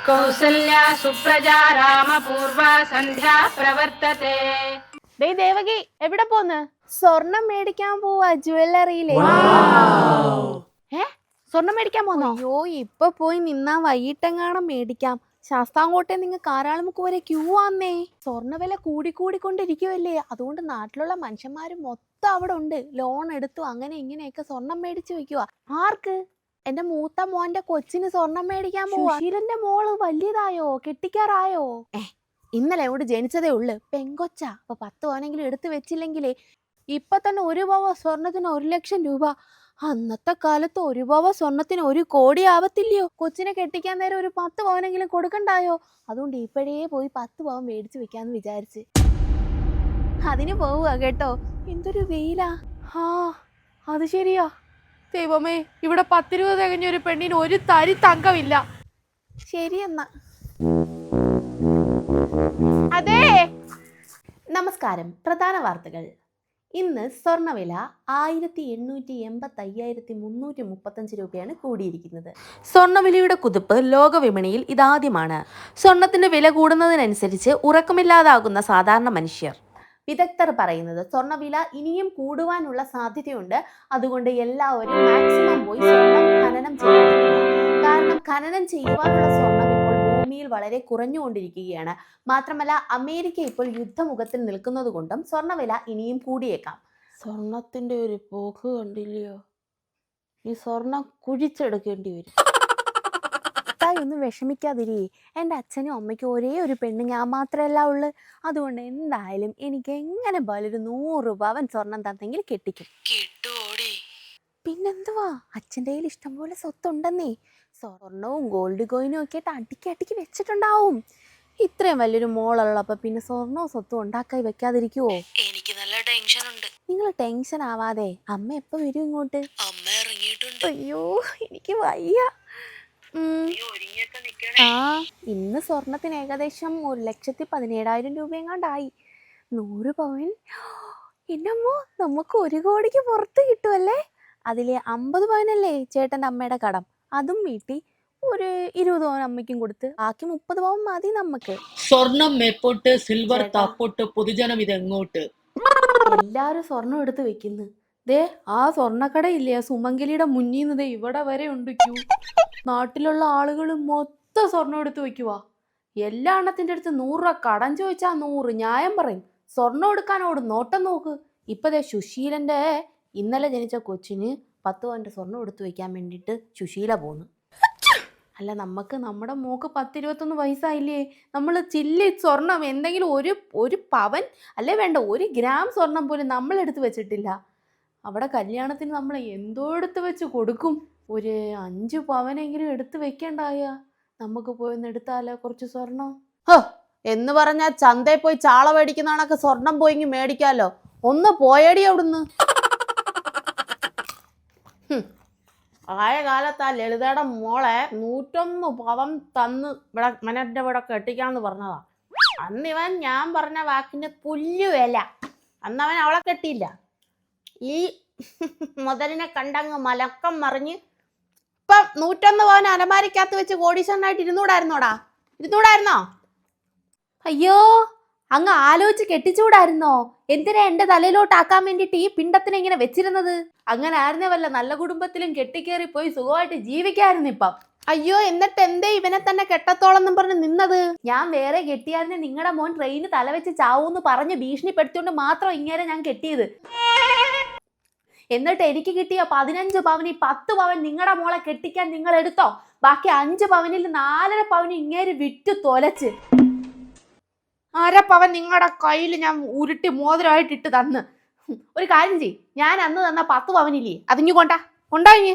കൗസല്യാ സുപ്രജാ രാമപൂർവ സന്ധ്യാ പ്രവർത്തത്തെ. ദേവകി എവിടെ പോന്ന്? സ്വർണം മേടിക്കാൻ പോവാ ജ്വല്ലറിയിലെ. സ്വർണം മേടിക്കാൻ പോന്നോ? അയ്യോ ഇപ്പൊ പോയി നിന്നാ വൈകിട്ടെങ്ങാണം മേടിക്കാം. ശാസ്താംകോട്ടെ നിങ്ങൾ കാരാളിമുക്ക് വരെ ക്യൂ ആന്നേ. സ്വർണ്ണ വില കൂടിക്കൊണ്ടിരിക്കുവല്ലേ, അതുകൊണ്ട് നാട്ടിലുള്ള മനുഷ്യന്മാര് മൊത്തം അവിടെ ഉണ്ട്. ലോൺ എടുത്തു അങ്ങനെ ഇങ്ങനെയൊക്കെ സ്വർണം മേടിച്ചു വെക്കുക. ആർക്ക്? എന്റെ മൂത്ത മോന്റെ കൊച്ചിന് സ്വർണം മേടിക്കാൻ പോവാ. സുശീലന്റെ മോള് വലിയതായോ, കെട്ടിക്കാറായോ? ഇന്നലെ അവിടെ ജനിച്ചതേ ഉള്ളു, പെങ്കൊച്ച. അപ്പൊ 10 പവനെങ്കിലും എടുത്തു വെച്ചില്ലെങ്കിലേ ഇപ്പൊ തന്നെ ഒരു പവ സ്വർണത്തിന് 1 ലക്ഷം രൂപ. അന്നത്തെ കാലത്ത് ഒരു പവ സ്വർണത്തിന് 1 കോടി ആവത്തില്ലയോ? കൊച്ചിനെ കെട്ടിക്കാൻ നേരം ഒരു 10 പവനെങ്കിലും കൊടുക്കണ്ടായോ? അതുകൊണ്ട് ഇപ്പോഴേ പോയി 10 പവൻ മേടിച്ചു വെക്കാന്ന് വിചാരിച്ച് അതിന് പോവുക കേട്ടോ. എന്തൊരു വെയിലാ. അത് ശരിയാ. ദൈവമേ, ഇവിടെ 10 രൂപ തികഞ്ഞ ഒരു പെണ്ണിന് ഒരു തരി തങ്കമില്ല. ശരി എന്നാ. അതെ, നമസ്കാരം. പ്രധാന വാർത്തകൾ. ഇന്ന് സ്വർണ്ണവില 1885,335 രൂപയാണ് കൂടിയിരിക്കുന്നത്. സ്വർണ്ണവിലയുടെ കുതിപ്പ് ലോകവിപണിയിൽ ഇതാദ്യമാണ്. സ്വർണത്തിന്റെ വില കൂടുന്നതിനനുസരിച്ച് ഉറക്കമില്ലാതാകുന്ന സാധാരണ മനുഷ്യർ. വിദഗ്ധർ പറയുന്നത് സ്വർണ്ണവില ഇനിയും കൂടുവാനുള്ള സാധ്യതയുണ്ട്. അതുകൊണ്ട് എല്ലാവരും മാക്സിമം പോയി സ്വർണം ഖനനം ചെയ്യാതിരിക്കുക. കാരണം ഖനനം ചെയ്യുവാനുള്ള സ്വർണം ഇപ്പോൾ ഭൂമിയിൽ വളരെ കുറഞ്ഞുകൊണ്ടിരിക്കുകയാണ്. മാത്രമല്ല അമേരിക്ക ഇപ്പോൾ യുദ്ധമുഖത്തിൽ നിൽക്കുന്നത് കൊണ്ടും സ്വർണ്ണവില ഇനിയും കൂടിയേക്കാം. സ്വർണത്തിന്റെ ഒരു പോക്ക് കണ്ടില്ലയോ? ഈ സ്വർണം കുഴിച്ചെടുക്കേണ്ടി വരും. ഒന്നും വിഷമിക്കാതിരി. എൻ്റെ അച്ഛനും അമ്മയ്ക്കും ഒരേ ഒരു പെണ്ണ് ഞാൻ മാത്രമല്ല ഉള്ളു. അതുകൊണ്ട് എന്തായാലും എനിക്ക് എങ്ങനെ പോലും ഒരു 100 പവൻ സ്വർണം തന്നെങ്കിൽ കെട്ടിക്കും. പിന്നെന്തുവാ, അച്ഛൻ്റെ കയ്യിൽ ഇഷ്ടംപോലെ സ്വത്തുണ്ടെന്നേ. സ്വർണവും ഗോൾഡ് കോയിനും ഒക്കെ ആയിട്ട് അടുക്കി വെച്ചിട്ടുണ്ടാവും. ഇത്രയും വലിയൊരു മോളുള്ളപ്പോ പിന്നെ സ്വർണവും സ്വത്തും ഉണ്ടാക്കായി വെക്കാതിരിക്കുവോ? എനിക്ക് നല്ല ടെൻഷൻ ഉണ്ട്. നിങ്ങൾ ടെൻഷൻ ആവാതെ. അമ്മ എപ്പോ വരും ഇങ്ങോട്ട്? അമ്മ ഇറങ്ങിയിട്ടുണ്ട്. അയ്യോ എനിക്ക് വയ്യ. ഇന്ന് സ്വർണത്തിന് ഏകദേശം 1,17,000 രൂപയെങ്ങാണ്ടായി. 100 പവൻ. എന്നമ്മോ, നമുക്ക് 1 കോടിക്ക് പുറത്ത് കിട്ടുമല്ലേ? അതിലെ 50 പവനല്ലേ ചേട്ടൻ്റെ അമ്മയുടെ കടം, അതും വീട്ടി ഒരു 20 പവൻ അമ്മയ്ക്കും കൊടുത്ത് ബാക്കി 30 പവൻ മതി നമുക്ക്. സ്വർണം മേപ്പോട്ട് സിൽവർ താപ്പോട്ട് പൊതുജനം ഇതെങ്ങോട്ട്? എല്ലാരും സ്വർണം എടുത്ത് വെക്കുന്നു. ദേ ആ സ്വർണ്ണക്കടയില്ലേ, ആ സുമംഗലിയുടെ മുന്നിൽ ഇവിടെ വരെ ഉണ്ട് ക്യൂ. നാട്ടിലുള്ള ആളുകൾ മൊത്തം സ്വർണം എടുത്ത് വെക്കുവാ. എല്ലാ എണ്ണത്തിന്റെ അടുത്ത് 100 രൂപ കടം ചോദിച്ചാൽ 100 ന്യായം പറയും. സ്വർണം എടുക്കാനോട് നോട്ടം നോക്ക്. ഇപ്പതേ സുശീലന്റെ ഇന്നലെ ജനിച്ച കൊച്ചിന് 10 പവന്റെ സ്വർണം എടുത്ത് വെക്കാൻ വേണ്ടിയിട്ട് സുശീല പോന്നു. അല്ല, നമുക്ക് നമ്മുടെ മോക്ക് 10-21 വയസ്സായില്ലേ? നമ്മൾ ചില്ലി സ്വർണം എന്തെങ്കിലും ഒരു പവൻ അല്ലേ വേണ്ട, 1 ഗ്രാം സ്വർണം പോലും നമ്മൾ എടുത്ത് വെച്ചിട്ടില്ല. അവിടെ കല്യാണത്തിന് നമ്മൾ എന്തോ എടുത്ത് വെച്ച് കൊടുക്കും. ഒരു 5 പവനെങ്കിലും എടുത്ത് വെക്കണ്ടായ? നമുക്ക് പോയി എടുത്താലോ കുറച്ച് സ്വർണം? എന്ന് പറഞ്ഞാൽ ചന്തയിൽ പോയി ചാള മേടിക്കുന്ന കണക്ക് സ്വർണം പോയി മേടിക്കാലോ. ഒന്ന് പോയടി അവിടുന്ന്. ആയ കാലത്ത് ആ ലളിതയുടെ മോളെ 101 പവൻ തന്ന് ഇവിടെ മനന്റെ ഇവിടെ കെട്ടിക്കാന്ന് പറഞ്ഞതാ. അന്നിവൻ ഞാൻ പറഞ്ഞ വാക്കിന് പുല്ല് വില. അന്നവൻ അവളെ കെട്ടിയില്ല. ഈ മുതലിനെ കണ്ടങ്ങ് മലക്കം മറിഞ്ഞ് ഇപ്പം 101 പവൻ അലമാരിക്കകത്ത് വെച്ച് കോടീശ്വരനായിട്ട് ഇരുന്നൂടായിരുന്നോ? അയ്യോ, അങ്ങ് ആലോചിച്ച് കെട്ടിച്ചൂടായിരുന്നോ? എന്തിനാ എന്റെ തലയിലോട്ടാക്കാൻ വേണ്ടിയിട്ട് ഈ പിണ്ടത്തിനെ ഇങ്ങനെ വെച്ചിരുന്നത്? അങ്ങനെ ആയിരുന്നേ വല്ല നല്ല കുടുംബത്തിലും കെട്ടിക്കേറി പോയി സുഖമായിട്ട് ജീവിക്കായിരുന്നു ഇപ്പം. അയ്യോ, എന്നിട്ട് എന്തേ ഇവനെ തന്നെ കെട്ടത്തോളം എന്നും പറഞ്ഞ് നിന്നത്? ഞാൻ വേറെ കെട്ടിയായിരുന്നെ നിങ്ങളുടെ മോൻ ട്രെയിന് തലവെച്ച് ചാവൂന്ന് പറഞ്ഞ് ഭീഷണിപ്പെടുത്തിയോണ്ട് മാത്രം ഇങ്ങനെ ഞാൻ കെട്ടിയത്. എന്നിട്ട് എനിക്ക് കിട്ടിയ 15 പവന് 10 പവൻ നിങ്ങളുടെ മോളെ കെട്ടിക്കാൻ നിങ്ങൾ എടുത്തോ. ബാക്കി 5 പവനിൽ 4.5 പവന് ഇങ്ങേര് വിറ്റു തൊലച്ച്. 1/2 പവൻ നിങ്ങളുടെ കയ്യിൽ ഞാൻ ഉരുട്ടി മോതിരമായിട്ട് ഇട്ട് തന്ന്. ഒരു കാര്യം ചെയ്യ്, ഞാൻ അന്ന് തന്ന 10 പവനില്ലേ അതിഞ്ഞു കൊണ്ടായിങ്ങ്.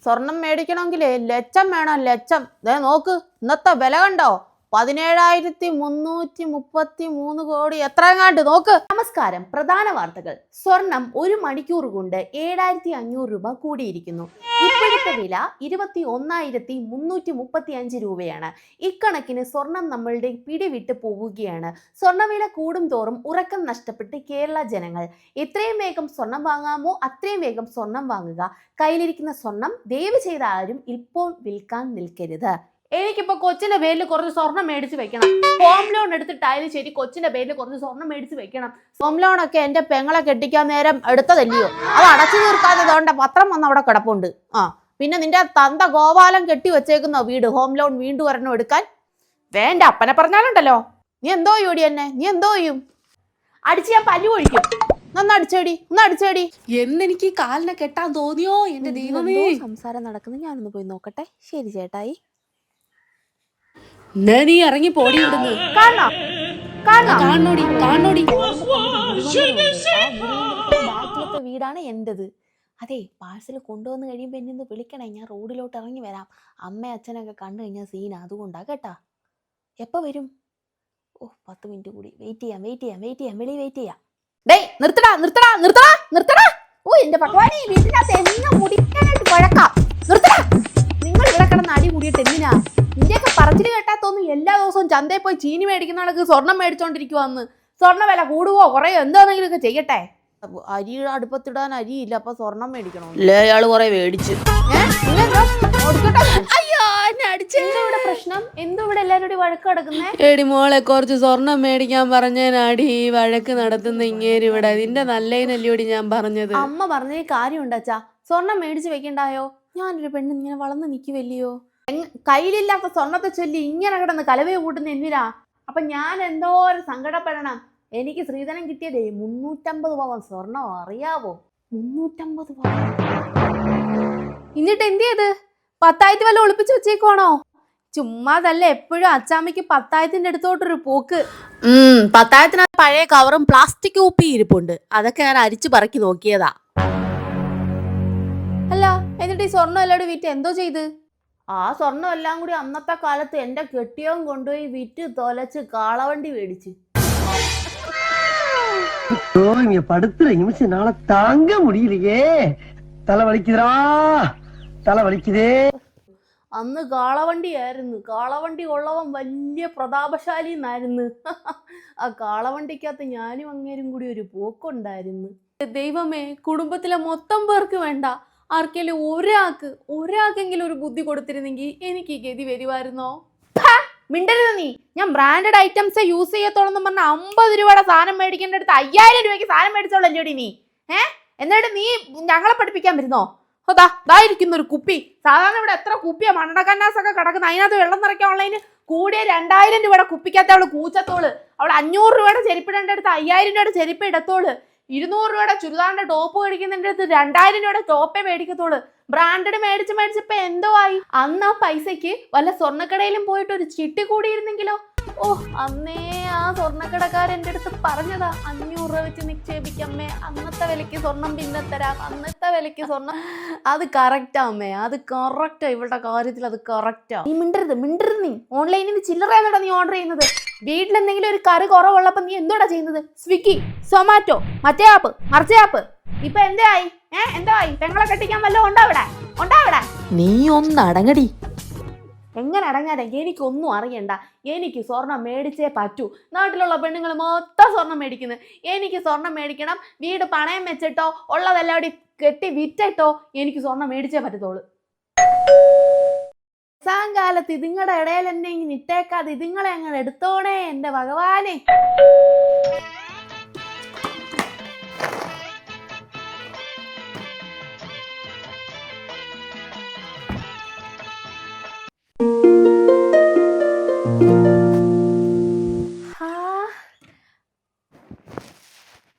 സ്വർണം മേടിക്കണമെങ്കിലേ ലക്ഷം വേണം, ലക്ഷം. ദേ നോക്ക്, ഇന്നത്തെ വില കണ്ടോ? 17,333 കോടി എത്രങ്ങാണ്ട് നോക്ക്. നമസ്കാരം. പ്രധാന വാർത്തകൾ. സ്വർണം 1 മണിക്കൂർ കൊണ്ട് 7,500 രൂപ കൂടിയിരിക്കുന്നു. ഇപ്പോഴത്തെ വില 21,335 രൂപയാണ്. ഇക്കണക്കിന് സ്വർണം നമ്മളുടെ പിടിവിട്ട് പോവുകയാണ്. സ്വർണ്ണവില കൂടും തോറും ഉറക്കം നഷ്ടപ്പെട്ട് കേരള ജനങ്ങൾ. എത്രയും വേഗം സ്വർണം വാങ്ങാമോ അത്രയും വേഗം സ്വർണം വാങ്ങുക. കയ്യിലിരിക്കുന്ന സ്വർണം ദയവ് ചെയ്ത ആരും ഇപ്പോൾ വിൽക്കാൻ നിൽക്കരുത്. എനിക്കിപ്പോ കൊച്ചിന്റെ പേരിൽ കുറച്ച് സ്വർണം മേടിച്ച് വെക്കണം. ഹോം ലോൺ എടുത്തിട്ടായാലും ശരി കൊച്ചിന്റെ പേരിൽ കുറച്ച് സ്വർണം മേടിച്ച് വെക്കണം. ഹോം ലോൺ ഒക്കെ എന്റെ പെങ്ങളെ കെട്ടിക്കാൻ നേരം എടുത്തതല്ലയോ, അത് അടച്ചു തീർക്കാതെ തോണ്ട പത്രം വന്ന് അവിടെ കിടപ്പുണ്ട്. പിന്നെ നിന്റെ തന്ത ഗോപാലം കെട്ടി വെച്ചേക്കുന്ന വീട് ഹോം ലോൺ വീണ്ടും ഒരെണ്ണം എടുക്കാൻ വേണ്ട. അപ്പനെ പറഞ്ഞാലുണ്ടല്ലോ, നീ എന്തോ ചെയ്യൂടി എന്നെ, നീ എന്തോ ചെയ്യും? അടിച്ച് ഞാൻ പല്ലു ഒഴിക്കും. ഒന്ന് അടിച്ചേടി. എന്നെനിക്ക് കാലിനെ കെട്ടാൻ തോന്നിയോ എന്റെ ദൈവമേ. സംസാരം നടക്കുന്നത്, ഞാനൊന്ന് പോയി നോക്കട്ടെ. ശരി ചേട്ടായി. നീ ഇറങ്ങി പോടി ഇവിടുന്ന്. കാണോടി. ബാക്കിലത്തെ വീടാണ് എന്റേത്. അതെ, പാഴ്സൽ കൊണ്ടുവന്ന് കഴിയുമ്പോ എന്നെ ഒന്ന് വിളിക്കണേ. ഞാൻ റോഡിലോട്ട് ഇറങ്ങി വരാം. അമ്മ അച്ഛനൊക്കെ കണ്ടു കഴിഞ്ഞാൽ സീനാ, അതുകൊണ്ടാ കേട്ടാ. എപ്പോ വരും? 10 മിനിറ്റ് കൂടി വെയിറ്റ് ചെയ്യാം. വെളി വെയിറ്റ് ചെയ്യാം. ഡേയ് നിർത്തടാ. എന്റെ ഭഗവാനെ, വീട്ടിനകത്ത് എന്നും മുടിക്കാനായിട്ട് വഴക്കാം. നിർത്തടാ. നിങ്ങൾ ഇവിടെ കിടന്ന് അടി കൂടിയിട്ട് എന്തിനാ? നിന്റെയൊക്കെ പറച്ചില് കേട്ടാത്തൊന്നും എല്ലാ ദിവസവും ചന്തയിൽ പോയി ചീനി മേടിക്കുന്ന ആൾക്ക് സ്വർണം മേടിച്ചോണ്ടിരിക്കുവാന്ന്. സ്വർണ്ണ വില കൂടുവോ കുറയോ എന്താണെങ്കിലും ഒക്കെ ചെയ്യട്ടെ. അരി അടുപ്പത്തിടാൻ അരിയില്ല, അപ്പൊ സ്വർണം മേടിക്കണോ? അയാള് കുറെ മേടിച്ച്. അയ്യോ, എന്നെ അടിച്ചേ. എന്താ പ്രശ്നം? എന്താ ഇവിടെ എല്ലാവരും വഴക്ക് കിടക്കുന്നേ? എടി മോളെ, കുറച്ച് സ്വർണം മേടിക്കാൻ പറഞ്ഞേനാടി ഈ വഴക്ക് നടത്തുന്ന ഇങ്ങേര് ഇവിടെ. നിന്റെ നല്ലതിനല്ലോടി ഞാൻ പറഞ്ഞത്. അമ്മ പറഞ്ഞ കാര്യമുണ്ടച്ചാ, സ്വർണം മേടിച്ച് വെക്കണ്ടായോ? ഞാനൊരു പെണ്ണ് ഇങ്ങനെ വളർന്ന് നിൽക്കുവല്ലയോ. കയ്യിലില്ലാത്ത സ്വർണത്തെ ചൊല്ലി ഇങ്ങനെ കിടന്ന് കലവയെ കൂട്ടുന്ന എന്തിനാ? അപ്പൊ ഞാൻ എന്തോരം സങ്കടപ്പെടണം. എനിക്ക് സ്ത്രീധനം കിട്ടിയതേ 350 പവൻ സ്വർണം, അറിയാവോ? 350 പവൻ. എന്നിട്ട് എന്ത് ചെയ്ത്? 10,000 വല്ല ഒളിപ്പിച്ച് വെച്ചേക്കുവാണോ? ചുമ്മാതല്ല, എപ്പോഴും അച്ചാമ്മയ്ക്ക് 10,000 അടുത്തോട്ടൊരു പോക്ക്. 10,000 പഴയ കവറും പ്ലാസ്റ്റിക് കുപ്പി ഇരിപ്പുണ്ട്. അതൊക്കെ ഞാൻ അരിച്ചു പറക്കി നോക്കിയതാ. അല്ല, എന്നിട്ട് ഈ സ്വർണ്ണം എല്ലാവരും വിറ്റ് എന്തോ ചെയ്ത്? ആ സ്വർണ്ണം എല്ലാം കൂടി അന്നത്തെ കാലത്ത് എന്റെ കെട്ടിയവൻ കൊണ്ടുപോയി വിറ്റ് തൊലച്ച് കാളവണ്ടി മേടിച്ച്. படுத்துற நிமிஷம் நாள தாங்க முடியலையே. தலை வலிக்குதே. അന്ന് കാളവണ്ടിയായിരുന്നു. കാളവണ്ടി ഉള്ളവൻ വലിയ പ്രതാപശാലി എന്നായിരുന്നു. ആ കാളവണ്ടിക്കകത്ത് ഞാനും അങ്ങേരും കൂടി ഒരു പോക്കുണ്ടായിരുന്നു. ദൈവമേ, കുടുംബത്തിലെ മൊത്തം പേർക്ക് വേണ്ട, ആർക്കെങ്കിലും ഒരാൾക്കെങ്കിലും ഒരു ബുദ്ധി കൊടുത്തിരുന്നെങ്കിൽ എനിക്ക് ഈ ഗതി വരുമായിരുന്നോ? മിണ്ടരുത് നീ. ഞാൻ ബ്രാൻഡഡ് ഐറ്റംസേ യൂസ് ചെയ്യത്തോളെന്ന് പറഞ്ഞ 50 രൂപയുടെ സാധനം മേടിക്കേണ്ട അടുത്ത് 5000 രൂപയ്ക്ക് സാധനം മേടിച്ചോളല്ലോടി നീ. എന്നിട്ട് നീ ഞങ്ങളെ പഠിപ്പിക്കാൻ വരുന്നോ? ഇതായിരിക്കുന്ന ഒരു കുപ്പി. സാധാരണ ഇവിടെ എത്ര കുപ്പിയാ മണ്ണക്കന്നാസൊക്കെ കിടക്കുന്നത്. അതിനകത്ത് വെള്ളം നിറയ്ക്കാനുള്ളതിന് കൂടിയ 2000 രൂപയുടെ കുപ്പിക്കകത്ത് അവള് കൂച്ചത്തോള്. അവൾ 500 രൂപയുടെ ചെരുപ്പിടേണ്ട അടുത്ത് 5000 രൂപയുടെ ചെരുപ്പ് ഇടത്തോള്. 200 രൂപയുടെ ചുരിദാറിന്റെ ടോപ്പ് മേടിക്കുന്നതിന്റെ അടുത്ത് 2000 രൂപയുടെ ടോപ്പേ മേടിക്കത്തോള്. ബ്രാൻഡഡ് മേടിച്ചിപ്പോ എന്തോ ആയി? അന്ന് ആ പൈസക്ക് വല്ല സ്വർണ്ണക്കടയിലും പോയിട്ട് ഒരു ചിട്ടി കൂടിയിരുന്നെങ്കിലോ? അന്നേ ആ സ്വർണ്ണക്കടക്കാരൻ എൻ്റെ അടുത്ത് പറഞ്ഞതാ, 500 രൂപ വെച്ച് നിക്ഷേപിക്കമ്മേ, അന്നത്തെ വിലയ്ക്ക് സ്വർണം പിന്നെ തരാം, അന്നത്തെ വിലയ്ക്ക് സ്വർണം. അത് കറക്റ്റാ അമ്മേ, അത് കറക്റ്റാ. ഇവളുടെ കാര്യത്തിൽ അത് കറക്റ്റാ. നീ മിണ്ടരുത് നീ. ഓൺലൈനിൽ നിന്ന് ചില്ലറയാണോടാ നീ ഓർഡർ ചെയ്യുന്നത്? വീട്ടിലെന്തെങ്കിലും ഒരു കറി കുറവുള്ളപ്പോ നീ എന്തോടാ ചെയ്യുന്നത്? സ്വിഗ്ഗി, സൊമാറ്റോ, മറ്റേ ആപ്പ് മറിച്ച ആപ്പ്. ഇപ്പൊ എന്തായി? പെങ്ങളെ കെട്ടിക്കാൻ വല്ലതും ഉണ്ടോ അവിടെ? നീ ഒന്ന് അടങ്ങടി. എങ്ങനെ അടങ്ങാതെ? എനിക്കൊന്നും അറിയണ്ട. എനിക്ക് സ്വർണം മേടിച്ചേ പറ്റൂ. നാട്ടിലുള്ള പെണ്ണുങ്ങൾ മൊത്തം സ്വർണം മേടിക്കുന്നത്. എനിക്ക് സ്വർണം മേടിക്കണം. വീട് പണയം വെച്ചിട്ടോ ഉള്ളതെല്ലാം കൂടി കെട്ടി വിറ്റിട്ടോ എനിക്ക് സ്വർണം മേടിച്ചേ പറ്റത്തുള്ളൂ. കാലത്ത് ഇതിങ്ങളുടെ ഇടയിൽ എന്നെ ഇങ്ങനെ ഇട്ടേക്കാതെ ഇതുങ്ങളെ അങ്ങനെ എടുത്തോണേ എന്റെ ഭഗവാനെ.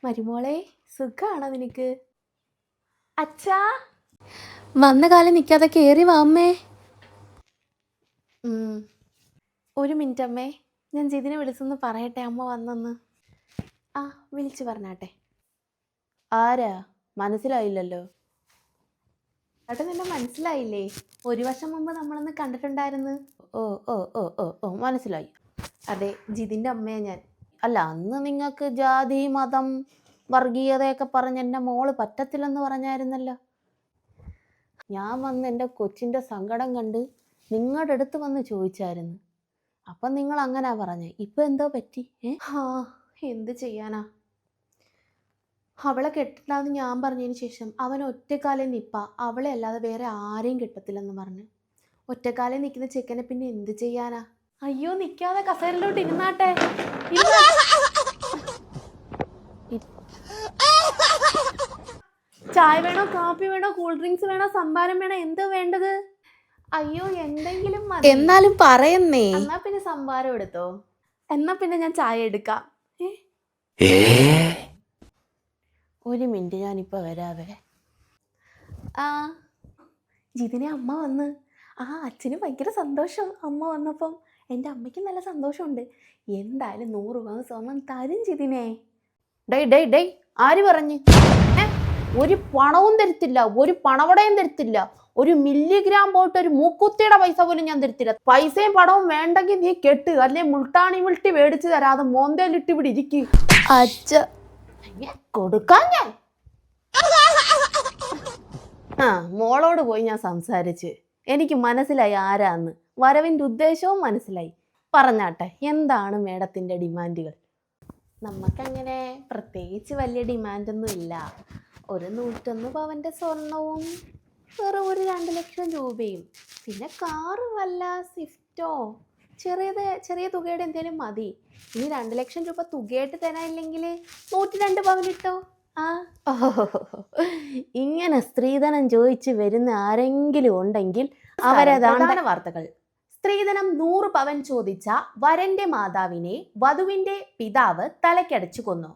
മരുമോളെ, സുഖാണോ നിനക്ക്? അച്ഛാ, വന്ന കാലം നിൽക്കാതെ കേറി വാ അമ്മേ. ഒരു മിനിറ്റ് അമ്മേ, ഞാൻ ജിതിനെ വിളിച്ചൊന്ന് പറയട്ടെ അമ്മ വന്നെന്ന്. വിളിച്ചു പറഞ്ഞാട്ടെ. ആരാ? മനസ്സിലായില്ലല്ലോ. ഏട്ടാ, നിന്നെ മനസ്സിലായില്ലേ? 1 വർഷം മുമ്പ് നമ്മളൊന്ന് കണ്ടിട്ടുണ്ടായിരുന്നു. ഓ മനസ്സിലായി. അതെ, ജിതിൻ്റെ അമ്മയാ ഞാൻ. അല്ല, അന്ന് നിങ്ങൾക്ക് ജാതി മതം വർഗീയതയൊക്കെ പറഞ്ഞ് എൻ്റെ മോള് പറ്റത്തില്ലെന്ന് പറഞ്ഞായിരുന്നല്ലോ. ഞാൻ വന്ന് എൻ്റെ കൊച്ചിൻ്റെ സങ്കടം കണ്ട് നിങ്ങളുടെ അടുത്ത് വന്ന് ചോദിച്ചായിരുന്നു. അപ്പം നിങ്ങൾ അങ്ങനെ പറഞ്ഞേ. ഇപ്പം എന്തോ പറ്റി? എന്ത് ചെയ്യാനാ, അവളെ കെട്ടില്ലാന്ന് ഞാൻ പറഞ്ഞതിന് ശേഷം അവൻ ഒറ്റക്കാലേ നിപ്പ, അവളെ അല്ലാതെ വേറെ ആരെയും കിട്ടത്തില്ലെന്ന് പറഞ്ഞ്. ഒറ്റക്കാലേ നിൽക്കുന്ന ചെക്കനെ പിന്നെ എന്ത് ചെയ്യാനാ? അയ്യോ, നിൽക്കാതെ കസേരയിലോട്ട് ഇരുന്നാട്ടെ. ചായ വേണോ, കാപ്പി വേണോ, കൂൾ ഡ്രിങ്ക്സ് വേണോ, സംഭാരം വേണോ, എന്ത് വേണ്ടത്? അയ്യോ, എന്തെങ്കിലും മതി. എന്നാലും പറയുന്നേ. എന്നാ പിന്നെ സംഭാരം എടുത്തോ. എന്നാ പിന്നെ ഞാൻ ചായ എടുക്കാം. ഒരു മിനിറ്റ്, ഞാനിപ്പോൾ വരാവേ. ജിതിനെ അമ്മ വന്ന്. അച്ഛന് ഭയങ്കര സന്തോഷം അമ്മ വന്നപ്പം. എൻ്റെ അമ്മയ്ക്ക് നല്ല സന്തോഷമുണ്ട്. എന്തായാലും 100 പവൻ സ്വർണം തരും ജിതിനെ. ഡേയ് ആര് പറഞ്ഞു? ഒരു പണവും തരത്തില്ല, ഒരു പണവടയും തരത്തില്ല, ഒരു മില്ലിഗ്രാം പോയിട്ട് ഒരു മൂക്കുത്തിയുടെ പൈസ പോലും ഞാൻ തരത്തില്ല. പൈസയും പണവും വേണ്ടെങ്കിൽ നീ കെട്ട്, അല്ലെ മുൾട്ടാണി മുൾട്ടി മേടിച്ച് തരാതെ മോന്തയിലിട്ട് ഇവിടെ ഇരിക്കും. അച്ഛ കൊടുക്കാൻ ഞാൻ. മോളോട് പോയി ഞാൻ സംസാരിച്ച്. എനിക്ക് മനസ്സിലായി ആരാന്ന്, വരവിൻ്റെ ഉദ്ദേശവും മനസ്സിലായി. പറഞ്ഞാട്ടെ, എന്താണ് മേഡത്തിൻ്റെ ഡിമാൻഡുകൾ? നമുക്കങ്ങനെ പ്രത്യേകിച്ച് വലിയ ഡിമാൻഡൊന്നും ഇല്ല. ഒരു 101 പവൻ്റെ സ്വർണവും വെറും ഒരു 2 ലക്ഷം രൂപയും, പിന്നെ കാറ് വല്ല സ്വിഫ്റ്റോ ചെറിയ തുകയുടെ എന്തെങ്കിലും മതി. ഇനി 2 ലക്ഷം രൂപ തുകയായിട്ട് തരാനില്ലെങ്കിൽ 102 പവനിട്ടോ. ഇങ്ങനെ സ്ത്രീധനം ചോദിച്ച് വരുന്ന ആരെങ്കിലും ഉണ്ടെങ്കിൽ അവരതാണ് വാർത്തകൾ. സ്ത്രീധനം 100 പവൻ ചോദിച്ച വരന്റെ മാതാവിനെ വധുവിന്റെ പിതാവ് തലക്കടിച്ചു കൊന്നു.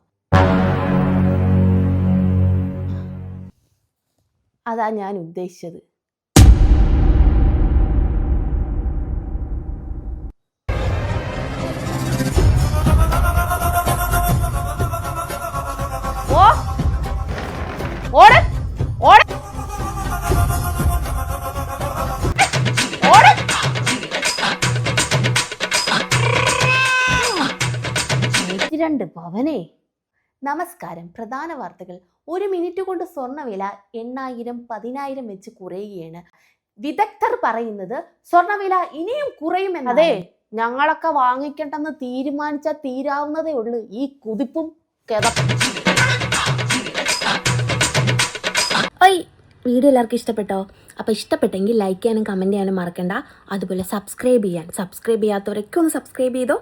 അതാ ഞാൻ ഉദ്ദേശിച്ചത്. പവനേ. നമസ്കാരം. പ്രധാന വാർത്തകൾ. 1 മിനിറ്റ് കൊണ്ട് സ്വർണ്ണവില 8000, 10000 വെച്ച് കുറയുകയാണ്. വിദഗ്ധർ പറയുന്നത് സ്വർണ്ണവില ഇനിയും കുറയുമെന്ന്. അതെ, ഞങ്ങളൊക്കെ വാങ്ങിക്കണ്ടെന്ന് തീരുമാനിച്ചാൽ തീരാവുന്നതേ ഉള്ളൂ ഈ കുതിപ്പും വീഡിയോ എല്ലാവർക്കും ഇഷ്ടപ്പെട്ടോ? അപ്പോൾ ഇഷ്ടപ്പെട്ടെങ്കിൽ ലൈക്ക് ചെയ്യാനും കമൻറ്റ് ചെയ്യാനും മറക്കണ്ട. അതുപോലെ സബ്സ്ക്രൈബ് ചെയ്യാത്തവരൊക്കെ ഒന്ന് സബ്സ്ക്രൈബ് ചെയ്തോ.